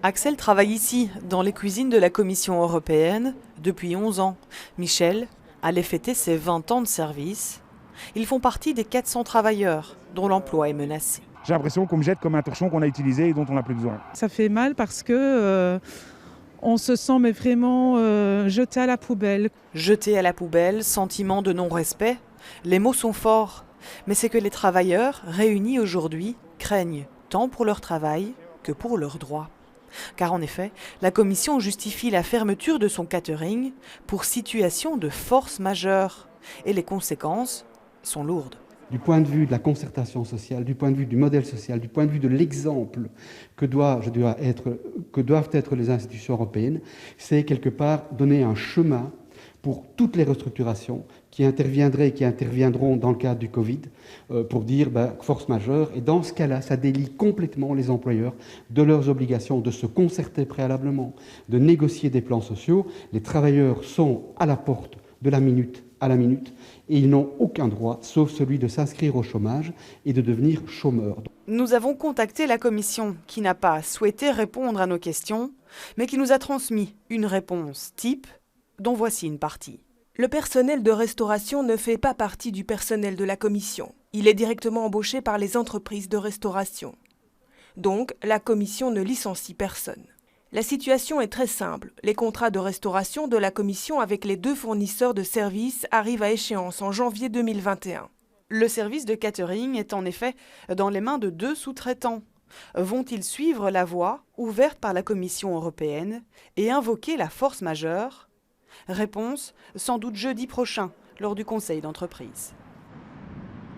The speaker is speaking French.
Axel travaille ici, dans les cuisines de la Commission européenne, depuis 11 ans. Michel allait fêter ses 20 ans de service. Ils font partie des 400 travailleurs dont l'emploi est menacé. J'ai l'impression qu'on me jette comme un torchon qu'on a utilisé et dont on n'a plus besoin. Ça fait mal parce que on se sent mais vraiment jeté à la poubelle. Jeté à la poubelle, sentiment de non-respect, les mots sont forts. Mais c'est que les travailleurs, réunis aujourd'hui, craignent tant pour leur travail que pour leurs droits. Car en effet, la Commission justifie la fermeture de son catering pour situation de force majeure. Et les conséquences sont lourdes. Du point de vue de la concertation sociale, du point de vue du modèle social, du point de vue de l'exemple que doivent être les institutions européennes, c'est quelque part donner un chemin pour toutes les restructurations qui interviendraient et qui interviendront dans le cadre du Covid, pour dire force majeure. Et dans ce cas-là, ça délie complètement les employeurs de leurs obligations de se concerter préalablement, de négocier des plans sociaux. Les travailleurs sont à la porte de la minute à la minute, et ils n'ont aucun droit, sauf celui de s'inscrire au chômage et de devenir chômeurs. Nous avons contacté la Commission, qui n'a pas souhaité répondre à nos questions, mais qui nous a transmis une réponse type, dont voici une partie. Le personnel de restauration ne fait pas partie du personnel de la Commission. Il est directement embauché par les entreprises de restauration. Donc, la Commission ne licencie personne. La situation est très simple. Les contrats de restauration de la Commission avec les 2 fournisseurs de services arrivent à échéance en janvier 2021. Le service de catering est en effet dans les mains de 2 sous-traitants. Vont-ils suivre la voie ouverte par la Commission européenne et invoquer la force majeure ? Réponse, sans doute jeudi prochain, lors du conseil d'entreprise.